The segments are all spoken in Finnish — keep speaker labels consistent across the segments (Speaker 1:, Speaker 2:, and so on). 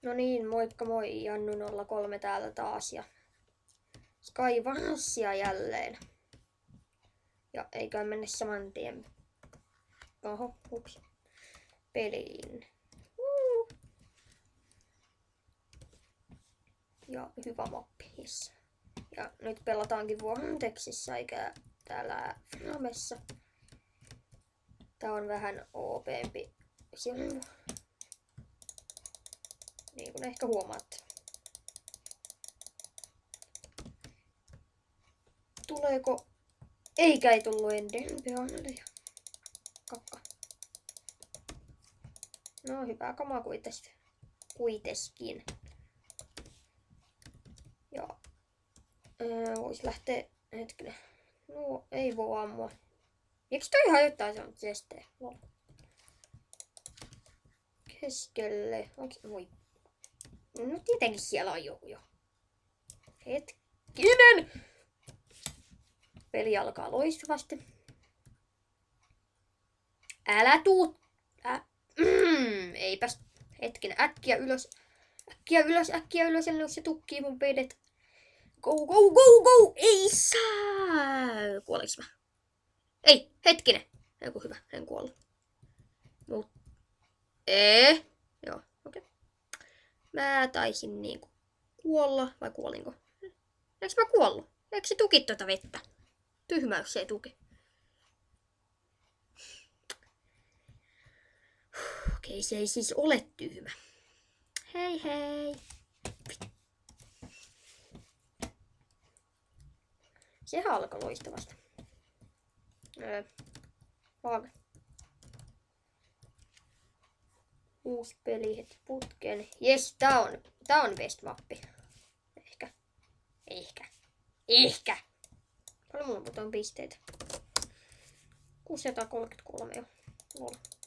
Speaker 1: No niin, moikka moi, Jannu03 täällä taas ja Skyvanssia jälleen. Ja eikä mennä saman tien. Oho, ups. Peliin. Ja hyvä mappi, yes. Ja nyt pelataankin Vortexissa eikä täällä Framessa. Tää on vähän OP-mpi sivu. Niin kuin ehkä huomaatte. Tuleeko? Eikä ei tullut ennen. Kakka. No hyvää kamaa kuiteskin. Ja vois lähteä hetkinen. No ei voi ammua. Miksi toi hajottaa se on testejä? No. Keskelle. Voi. No tietenkin siellä on joku jo. Hetkinen! Peli alkaa loistavasti. Älä tuu! Eipäs. Hetkinen, äkkiä ylös. Äkkiä ylös, ennen se tukkii mun pedet. Go! Ei saa! Kuoliks mä? Ei, hetkinen. Eiku hyvä, en kuollut. Mut. Joo, okei. Okay. Mä taisin niinku kuolla, vai kuolinko? Eiks mä kuollut? Eikö se tuki tota vettä? Tyhmäys se ei tuki. Okei, se ei siis ole tyhmä. Hei hei. Sehän alkoi loistavasti. Vaan. Uusi peli heti putkeen. Jes, tää on best mappi. Ehkä. Paljon mulla on pisteitä? 633 jo.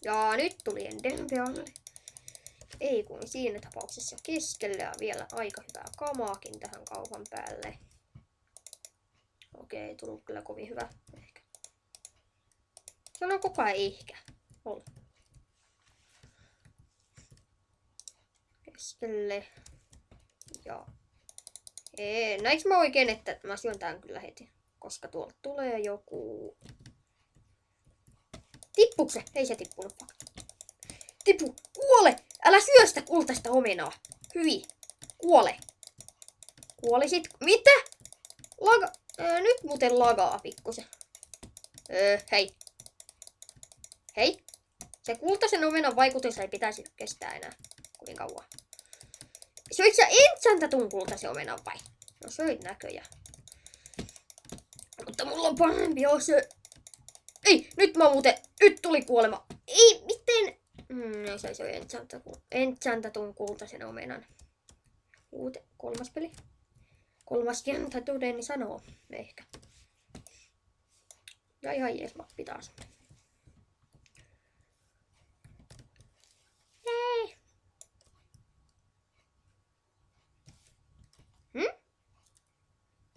Speaker 1: Ja nyt tuli Enderpearl. Ei kun siinä tapauksessa keskellä ja vielä aika hyvää kamaakin tähän kaupan päälle. Okei, tullut kyllä kovin hyvä. Ehkä. Sano koko ajan ehkä. Olla. Keskelle. Ja. Näinkö mä oikein, että mä syön tän kyllä heti? Koska tuolta tulee joku. Tippuuko se? Ei se tippunut. Tipu! Kuole! Älä syö sitä kultaista omenaa. Hyvin. Kuole. Kuolisit. Mitä? Nyt muuten lagaa pikkusen. Hei. Hei. Se kultaisen omenan vaikutus ei pitäisi kestää enää. Kovin kauan. Söit sä enchantatun kultaisen omenan vai? No söit näköjään. Mutta mulla on parempi se. Ei, nyt tuli kuolema. Ei, miten? Se söi enchantatun kultaisen omenan. Kolmas peli. Kolmas kenttä todeni sanoo. Ehkä. Ja ihan jees mappi taas.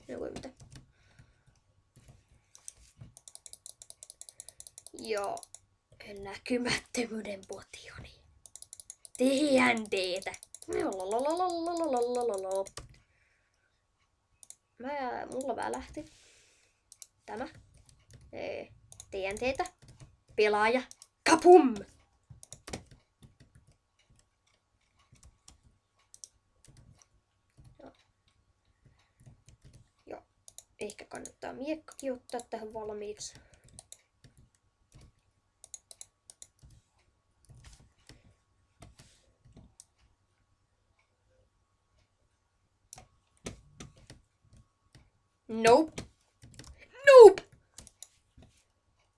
Speaker 1: Ei voi mitään. Joo. Näkymättömyyden potioni. TNTtä. Mulla välähti. Tämä. TNTtä. Pelaaja. Kapum! Joo. Ehkä kannattaa miekkakin ottaa tähän valmiiksi. Nope.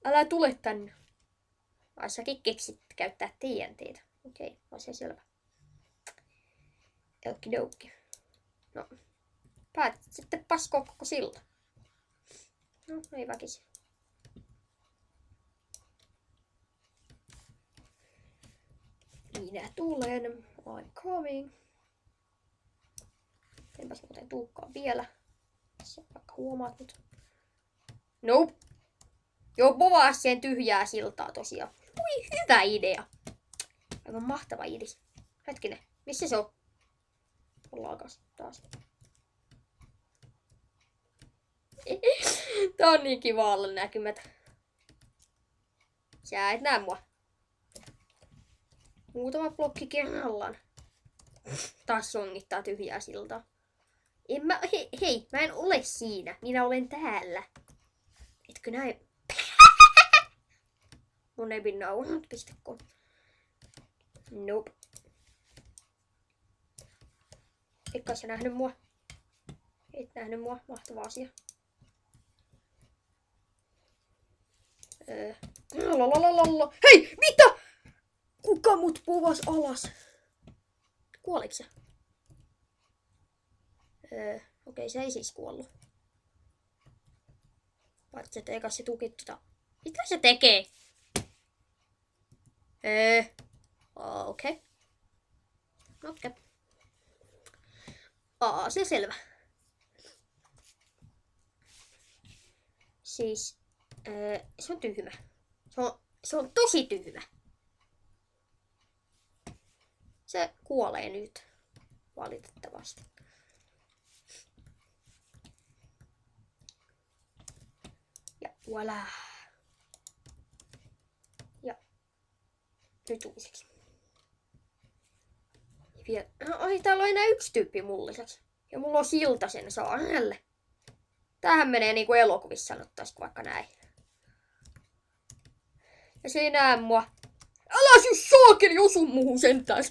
Speaker 1: Älä tule tänne. Ai säkin keksit käyttää TNTtä. Okei, asia selvä. Okidoki. No. Päätit sitten paskoa koko silta. No, ei väkisi. Minä tulen. I'm coming. Enpäs muuten tuukkaan vielä. Vaikka huomaat nyt. Nope. Joo, povaa siihen tyhjää siltaa tosiaan. Ui, hyvä idea. Aivan mahtava idea. Hetkinen, missä se on? Lakas taas. Tää on niin kiva olla näkymättä. Sä et näe mua. Muutama blokki kerrallaan. Taas songittaa tyhjää siltaa. Hei, mä en ole siinä. Minä olen täällä. Etkö näe? Mun ei pinna nauhannut.com. Nope. Etkä sä nähnyt mua? Et nähnyt mua. Mahtava asia. Hei! Mitä? Kuka mut povas alas? Kuoliks sä? Okei, se ei siis kuollut. Paitsi että eikä se tuki tota. Mitä se tekee? Okei. Okei. Se selvä. Siis, se on tyhmä. Se on tosi tyhmä. Se kuolee nyt. Valitettavasti. Ja voilà. Ja nyt uusiksi. Ai, täällä on enää yksi tyyppi mun lisäksi. Ja mulla on silta sen saarelle. Tämähän menee niinku elokuvissa sanottaisiin vaikka näin. Ja se ei näe mua. Älä siis saakeli osu muuhun sentään.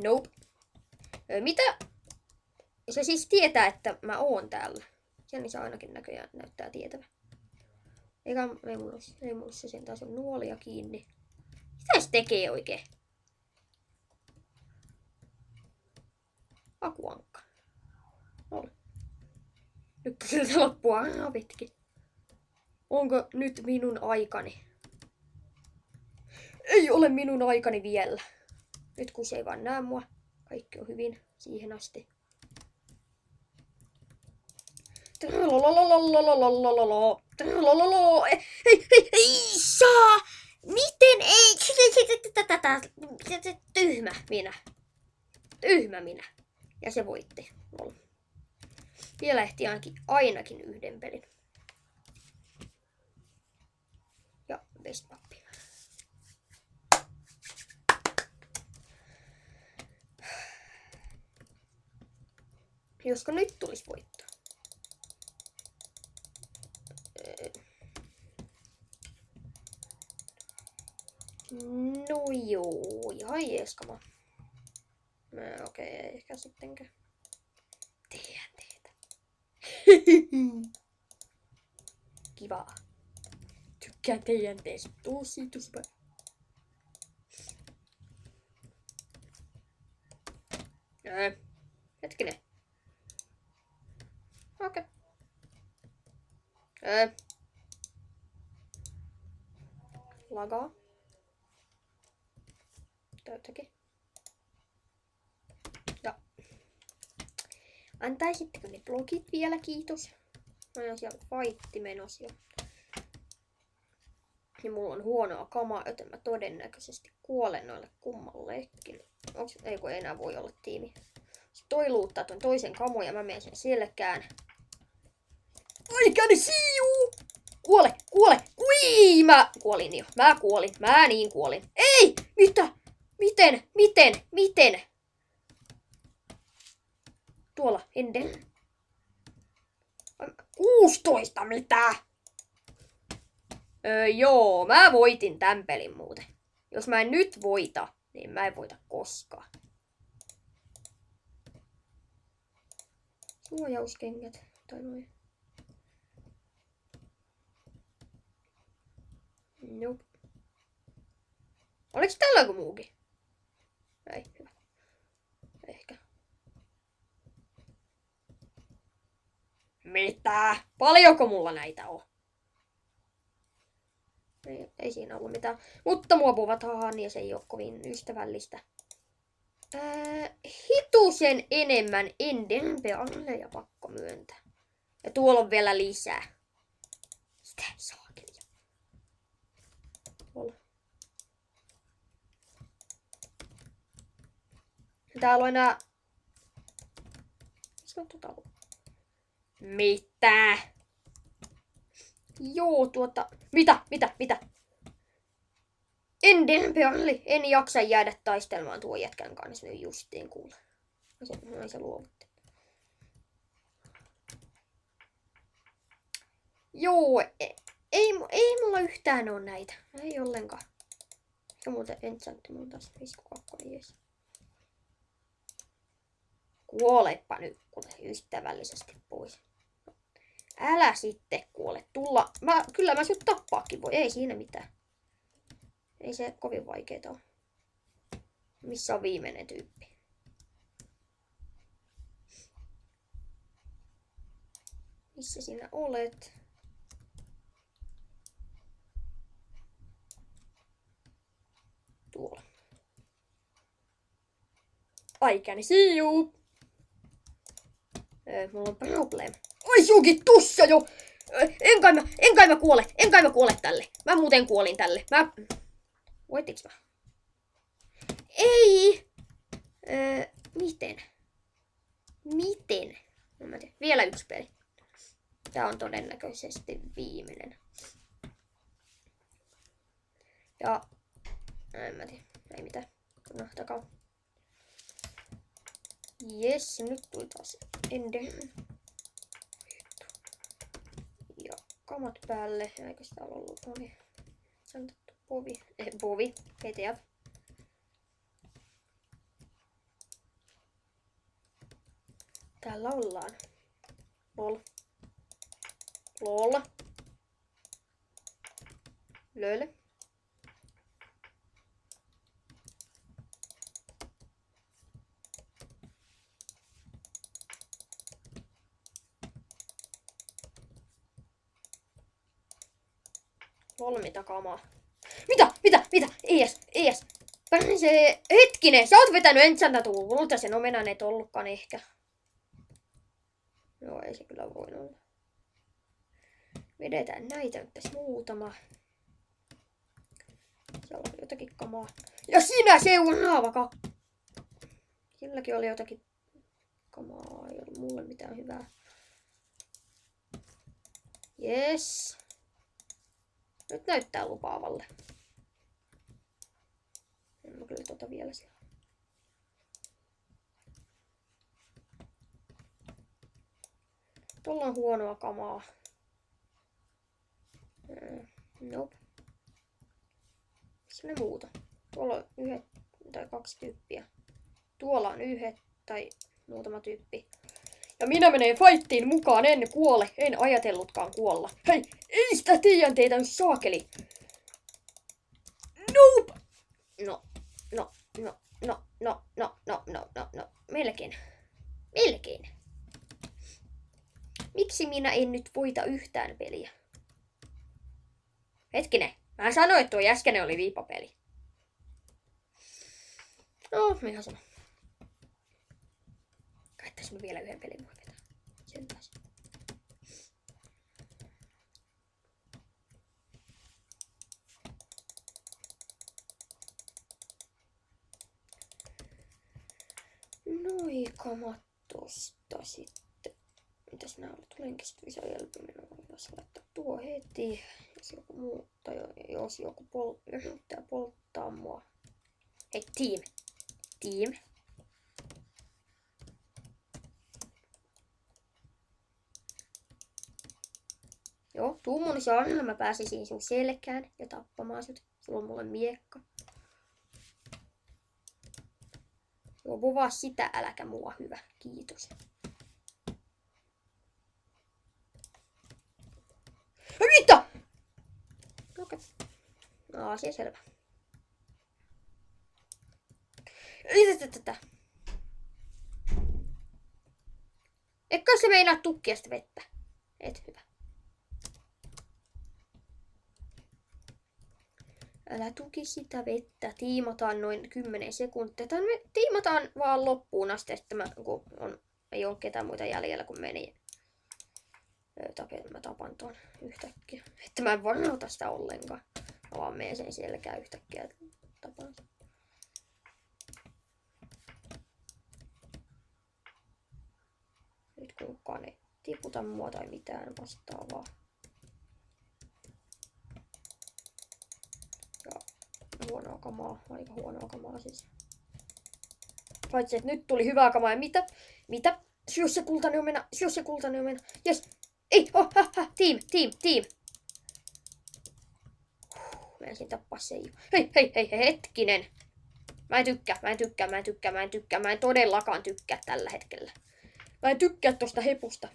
Speaker 1: Nope. Mitä? Se siis tietää, että mä oon täällä. Sen se ainakin näköjään näyttää tietävä. Ei mulla se sentään on nuolia kiinni. Mitä se tekee oikein? Akuankka. Oli. Nyt siltä loppua pitkin. Onko nyt minun aikani? Ei ole minun aikani vielä. Nyt kun se ei vaan näe mua. Kaikki on hyvin siihen asti. Ei saa! Miten ei? Tyhmä minä. Ja se voitti. Vielä ehti ainakin yhden pelin. Ja vestpappi. Josko nyt tulisi voittaa? No joo, ihan jeeskama. Okei, ehkä sittenkö. TNTtä. Kiva. Tykkään TNTstä tosi paljon. Hetkinen. Okei. Lagaa. Täyttäkin. Ja. Antaisitteko ne blogit vielä, kiitos. Mä oon siellä fightti menossa jo. Ja mulla on huonoa kamaa, joten mä todennäköisesti kuolen noille kummallekin. Ei kun enää voi olla tiimi. Se toi luuttaa ton toisen kamoja ja mä menen sen selkään. Aikäni siu! Kuole! Kui! Mä kuolin jo. Mä niin kuolin. Ei! Mitä? Miten? Tuolla, Ender. 16, mitä? Joo, mä voitin tän pelin muuten. Jos mä en nyt voita, niin mä en voita koskaan. Suojauskengät tai noin. Nope. Oliko tällä joku muukin? Ei, hyvä. Ehkä. Mitä? Paljonko mulla näitä on? Ei siinä ollut mitään. Mutta mua povataan ja se ei ole kovin ystävällistä. Hitusen enemmän endenpealle ja pakko myöntää. Ja tuolla on vielä lisää. Mitä saakelia? Tuolla. Täällä on enää... Mitä? Joo, Mitä? En jaksa jäädä taistelemaan tuon jätkän kanssa nyt justiin kuule. Se luovutti. Joo, ei mulla yhtään oo näitä. Ei ollenkaan. Ja muuten enchantti mulla taas 52 jees. Kuolepa nyt kuule ystävällisesti pois. Älä sitten kuole. Kyllä mä sut tappaakin voi. Ei siinä mitään. Ei se kovin vaikeeta oo. Missä on viimeinen tyyppi? Missä sinä olet? Tuolla. I can see you. Mulla on problem. Ai suukin tussa jo! En kai mä kuole tälle. Mä muuten kuolin tälle. Voittiks mä? Ei! Miten? Mä tiedän. Vielä yksi peli. Tää on todennäköisesti viimeinen. Ja... En mä tiedä. Ei mitään. No, takaa. Jes, nyt tuli taas Ender. Ja kamat päälle. Eikö sitä ole ollut? Oli sanottu Bovi. ETF. Täällä ollaan. Lol. Lölle. Mitä kamaa? Mitä? ES. Se hetkinen, sä oot vetänyt enchantatuun kultaisen omenan, et ollutkaan ehkä. Joo, ei se kyllä voi olla. Vedetään näitä nyt tässä muutama. Siellä on jotakin kamaa. Ja sinä seuraava Silläkin oli jotakin kamaa, ei ollut mulle mitään hyvää. Yes. Nyt näyttää lupaavalle. En mä kyllä vielä siellä. Tuolla on huonoa kamaa. Nope. Missä ne muuta? Tuolla on 1 tai 2 tyyppiä. Tuolla on 1 tai muutama tyyppi. Ja minä menen fightiin mukaan, en kuole, en ajatellutkaan kuolla. Hei, ei sitä teitä nyt saakeli. Nope. No. Melkein. Miksi minä en nyt voita yhtään peliä? Hetkinen, mä sanoin, että tuo äskeinen oli viipapeli. No, ihan sama. Kai tässä vielä yhden pelin voi vetää. Sen taas. Noi kamat tosta sitten. Mitäs nää oli? Tulenkin sit visa elpyminen. Jos laittaa tuo heti. Jos joku muu, tai jos joku yrittää polttaa mua. Hei, team. Joo, tuu mun saarella, mä pääsisin sun selkään ja tappamaan sut. Sulla on mulle miekka. Joo, vovaa sitä, äläkä mua hyvä. Kiitos. Mitä? Okei. No, asia selvä. Tätä. Eikö se meinaa tukkia sitä vettä? Et hyvä. Älä tuki sitä vettä. Tiimataan noin 10 sekuntia. Tai me tiimataan vaan loppuun asti, että ei ole ketään muita jäljellä kuin meni. Mä tapan tuon yhtäkkiä. Että mä en varauta sitä ollenkaan. Mä vaan menen sen selkään yhtäkkiä. Tapan. kukaan ei tiputa mua tai mitään vastaavaa. Ja huonoa kamaa, aika huonoa kamaa siis. Paitsi, että nyt tuli hyvää kamaa. Ja mitä? Syö se kultainen omena. Jes. Ei, team. Mä ensin tappaa se jo. Hei, hetkinen. Mä en todellakaan tykkää tällä hetkellä. Mä en tykkää tosta hepusta.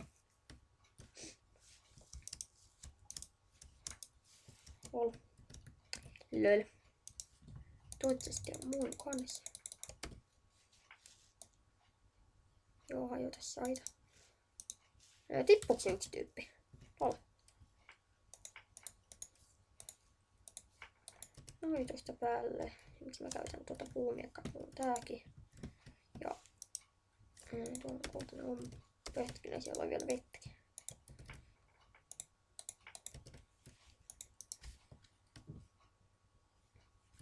Speaker 1: Löl. Toivottavasti on muun kanssa. Joo, hajota saita. Tippuuko se yksi tyyppi? Noin tosta päälle. Miksi mä käytän tuota puumiekkaa? Tääkin. Ja tuon kultainen on hetkinen, siellä on vielä vettäkin.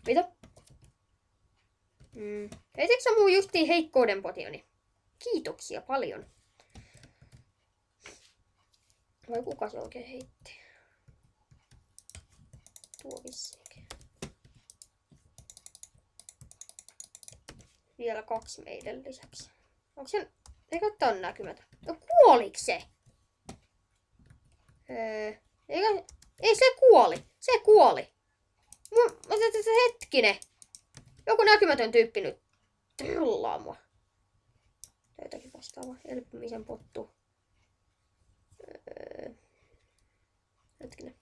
Speaker 1: Mitä? Heitikö sä muu justiin heikkouden potioni? Kiitoksia paljon. Vai kuka se oikein heitti? Tuo vissiinkin. Vielä 2 meidän lisäksi. Onko se... Eikö tää on näkymätön? No kuoliko se? Ei se kuoli. Se kuoli. Hetkinen. Joku näkymätön tyyppi nyt. Trollaa mua. Jotakin vastaavaa. Elpymisen pottu. Hetkinen.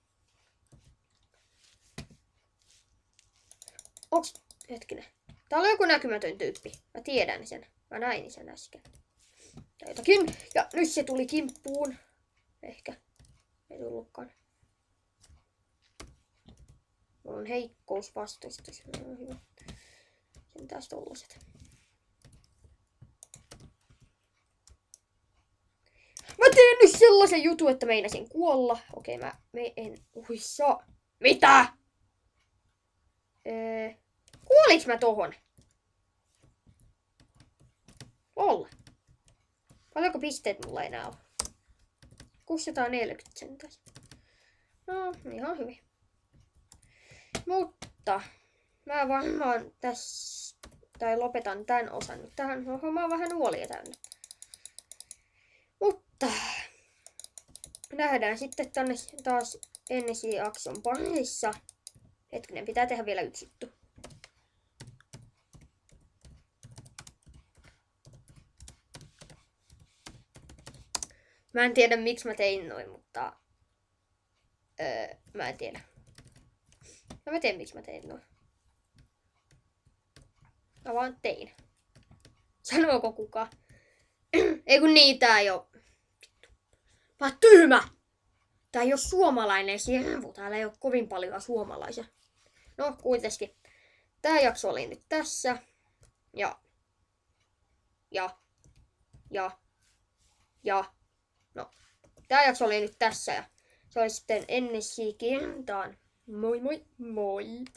Speaker 1: Onks... Hetkinen. Täällä on joku näkymätön tyyppi. Mä tiedän sen. Mä näin sen äsken. Ja jotakin. Ja nyt se tuli kimppuun. Ehkä. Ei tullutkaan. Mulla on heikkousvastustus. No, hyvä. Sen taas tollaset. Mä teen nyt sellaisen jutun, että meinasin kuolla. Okei, mä en uissa. Mitä? Kuoliks mä tohon? Olla. Paljonko pisteet mulla enää on? 640 sentäs. No, ihan hyvin. Mutta mä varmaan tässä tai lopetan tän osan nyt tähän. Mä oon vähän nuolia täynnä. Mutta nähdään sitten tänne taas ensi jakson parissa. Hetkinen, pitää tehdä vielä yksi juttu. Mä en tiedä miksi mä tein noin, mutta mä en tiedä. No mä tiedän miksi mä tein noin. Mä vaan tein. Sanooko kuka? Ei kun niin, tää ei oo. Mä oon tyhmä! Tää ei oo suomalainen sirvu. Täällä ei oo kovin paljon suomalaisia. No kuitenkin. Tää jakso oli nyt tässä. No. Tää jakso oli nyt tässä ja se oli sitten ensi kertaan. Moi moi moi!